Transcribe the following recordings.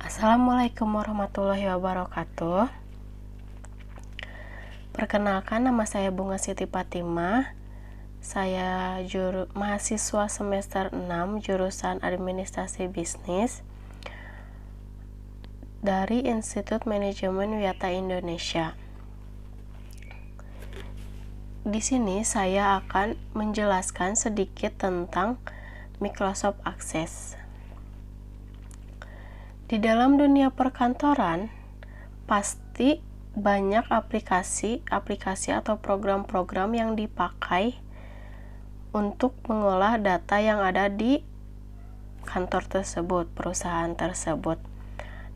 Assalamualaikum warahmatullahi wabarakatuh. Perkenalkan, nama saya Bunga Siti Fatimah. Saya mahasiswa semester 6 jurusan Administrasi Bisnis dari Institut Manajemen Wiyata Indonesia. Di sini saya akan menjelaskan sedikit tentang Microsoft Access. Di dalam dunia perkantoran, pasti banyak aplikasi atau program-program yang dipakai untuk mengolah data yang ada di kantor tersebut, perusahaan tersebut.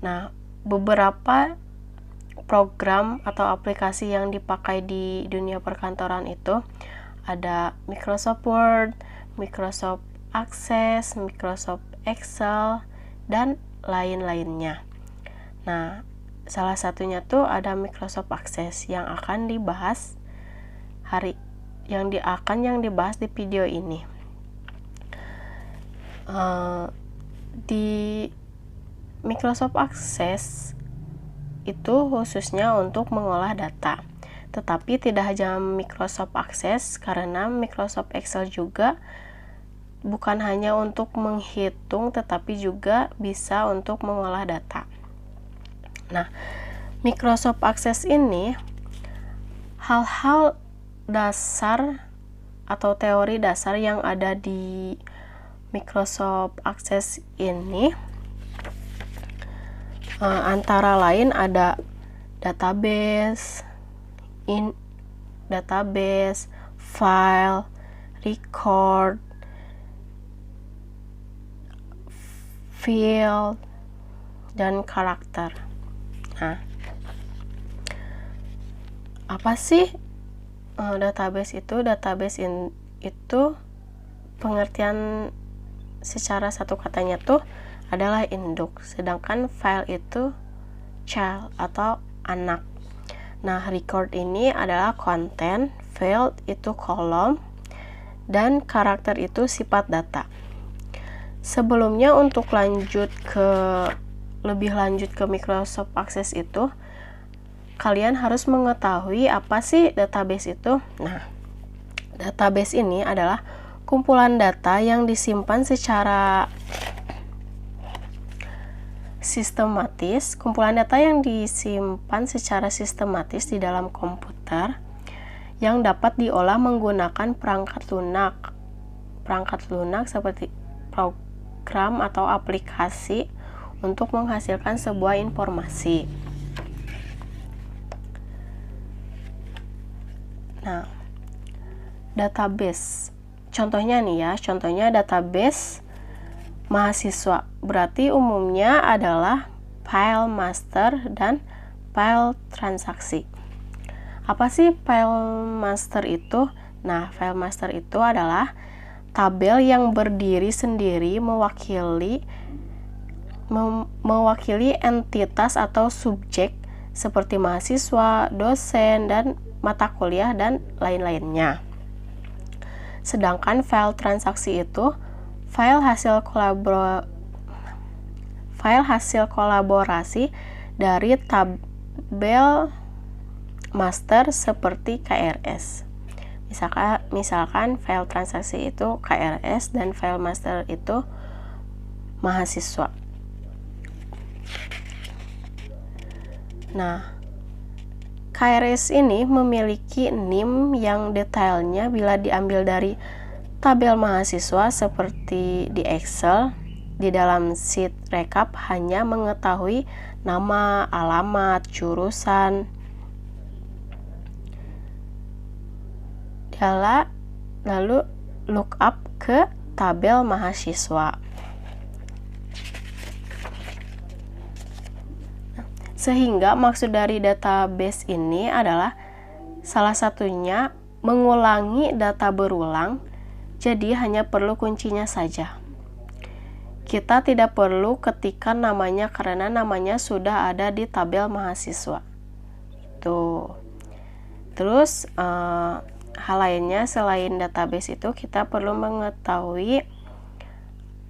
Nah, beberapa program atau aplikasi yang dipakai di dunia perkantoran itu ada Microsoft Word, Microsoft Access, Microsoft Excel, dan lain-lainnya. Nah, salah satunya tuh ada Microsoft Access yang akan dibahas yang dibahas di video ini. Di Microsoft Access itu khususnya untuk mengolah data. Tetapi tidak hanya Microsoft Access, karena Microsoft Excel juga bukan hanya untuk menghitung, tetapi juga bisa untuk mengolah data. Nah, Microsoft Access ini hal-hal dasar atau teori dasar yang ada di Microsoft Access ini antara lain ada database, file, record, field, dan karakter. Nah, apa sih database itu? Database itu pengertian secara satu katanya tuh adalah induk, sedangkan file itu child atau anak. Nah, record ini adalah konten, field itu kolom, dan karakter itu sifat data. Sebelumnya, untuk lebih lanjut ke Microsoft Access itu, kalian harus mengetahui apa sih database itu. Nah, database ini adalah kumpulan data yang disimpan secara sistematis. Kumpulan data yang disimpan secara sistematis di dalam komputer yang dapat diolah menggunakan perangkat lunak seperti program atau aplikasi untuk menghasilkan sebuah informasi. Nah, database. Contohnya database mahasiswa. Berarti umumnya adalah file master dan file transaksi. Apa sih file master itu? Nah, file master itu adalah tabel yang berdiri sendiri mewakili entitas atau subjek seperti mahasiswa, dosen, dan mata kuliah, dan lain-lainnya. Sedangkan file transaksi itu file hasil kolaborasi dari tabel master seperti KRS. Misalkan file transaksi itu KRS dan file master itu mahasiswa. Nah, KRS ini memiliki NIM yang detailnya bila diambil dari tabel mahasiswa seperti di Excel. Di dalam sheet rekap hanya mengetahui nama, alamat, jurusan, lalu lookup ke tabel mahasiswa. Sehingga maksud dari database ini adalah salah satunya mengulangi data berulang, jadi hanya perlu kuncinya saja. Kita tidak perlu ketikkan namanya karena namanya sudah ada di tabel mahasiswa. Tuh. Terus hal lainnya selain database itu kita perlu mengetahui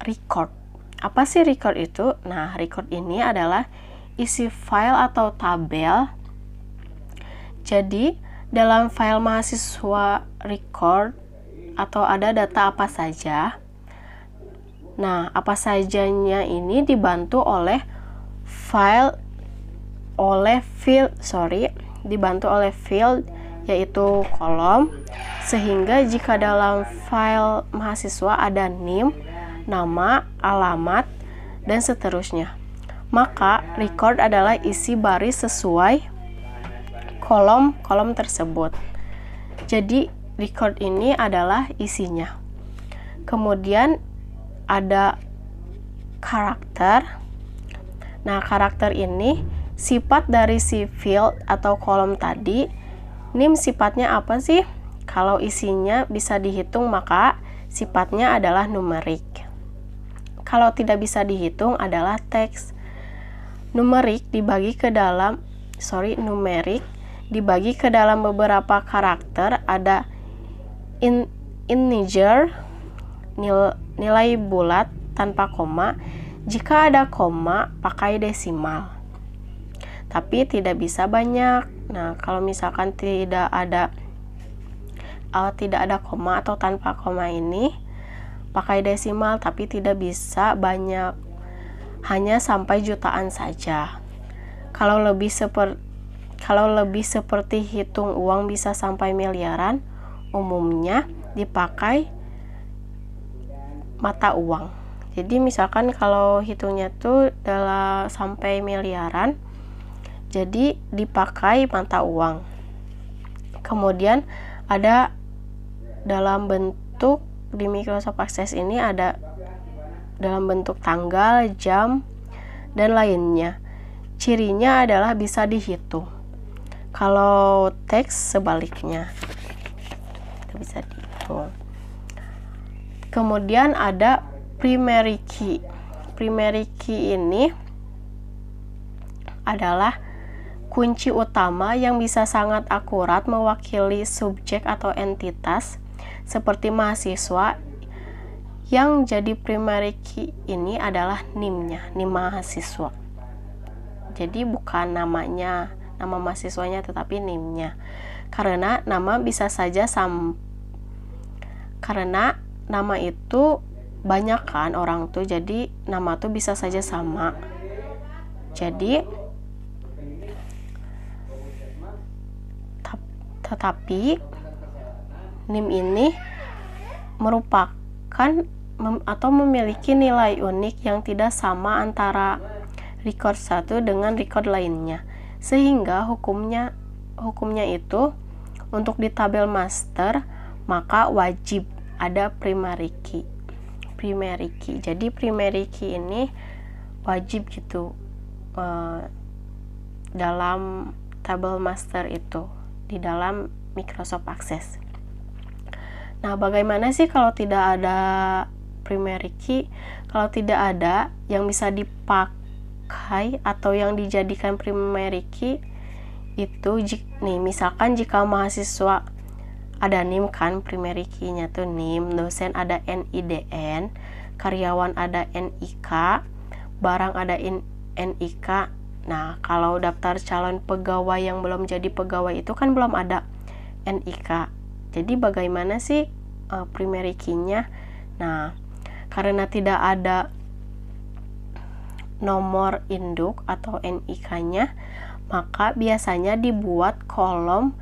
record. Apa sih record itu? Nah, record ini adalah isi file atau tabel. Jadi, dalam file mahasiswa record atau ada data apa saja. Nah, apa sajanya ini dibantu oleh field yaitu kolom, sehingga jika dalam file mahasiswa ada NIM, nama, alamat, dan seterusnya, maka record adalah isi baris sesuai kolom-kolom tersebut. Jadi record ini adalah isinya. Kemudian ada karakter. Nah, karakter ini sifat dari si field atau kolom tadi. NIM sifatnya apa sih? Kalau isinya bisa dihitung, maka sifatnya adalah numerik. Kalau tidak bisa dihitung adalah teks. Numerik dibagi ke dalam beberapa karakter, ada integer, nilai bulat tanpa koma. Jika ada koma, pakai desimal. Tapi tidak bisa banyak. Nah, kalau misalkan tidak ada koma atau tanpa koma ini, pakai desimal, tapi tidak bisa banyak, hanya sampai jutaan saja. Kalau lebih seperti hitung uang bisa sampai miliaran, umumnya dipakai mata uang. Jadi misalkan kalau hitungnya tuh adalah sampai miliaran, jadi dipakai mata uang. Kemudian ada dalam bentuk di Microsoft Access ini ada dalam bentuk tanggal, jam, dan lainnya. Cirinya adalah bisa dihitung. Kalau teks sebaliknya, itu bisa dihitung. Kemudian ada primary key. Primary key ini adalah kunci utama yang bisa sangat akurat mewakili subjek atau entitas seperti mahasiswa. Yang jadi primary key ini adalah NIM-nya, NIM mahasiswa. Jadi bukan nama mahasiswanya, tetapi NIM-nya. Karena nama bisa saja karena nama itu banyak kan orang tuh, jadi nama tuh bisa saja sama. Jadi tetapi NIM ini merupakan atau memiliki nilai unik yang tidak sama antara record satu dengan record lainnya, sehingga hukumnya itu untuk di tabel master maka wajib ada primary key. Jadi primary key ini wajib gitu dalam tabel master itu di dalam Microsoft Access. Nah, bagaimana sih kalau tidak ada primary key? Kalau tidak ada yang bisa dipakai atau yang dijadikan primary key itu misalkan jika mahasiswa ada NIM kan, primary key-nya tuh NIM, dosen ada NIDN, karyawan ada NIK, barang ada NIK. Nah, kalau daftar calon pegawai yang belum jadi pegawai itu kan belum ada NIK. Jadi bagaimana sih primary key-nya? Nah, karena tidak ada nomor induk atau NIK-nya, maka biasanya dibuat kolom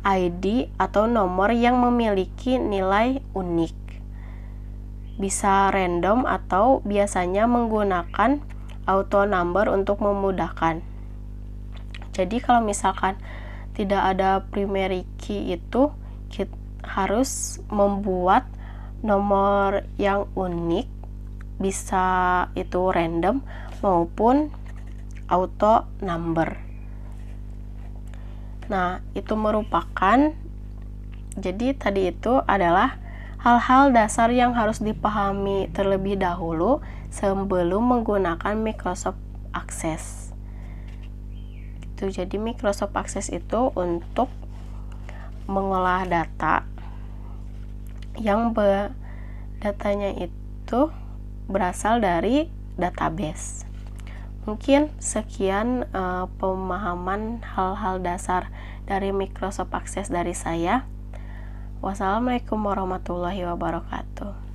ID atau nomor yang memiliki nilai unik. Bisa random atau biasanya menggunakan auto number untuk memudahkan. Jadi kalau misalkan tidak ada primary key itu, kita harus membuat nomor yang unik, bisa itu random maupun auto number. Nah, itu merupakan, jadi tadi itu adalah hal-hal dasar yang harus dipahami terlebih dahulu sebelum menggunakan Microsoft Access. Jadi Microsoft Access itu untuk mengolah data yang datanya itu berasal dari database. Mungkin sekian pemahaman hal-hal dasar dari Microsoft Access dari saya. Wassalamualaikum warahmatullahi wabarakatuh.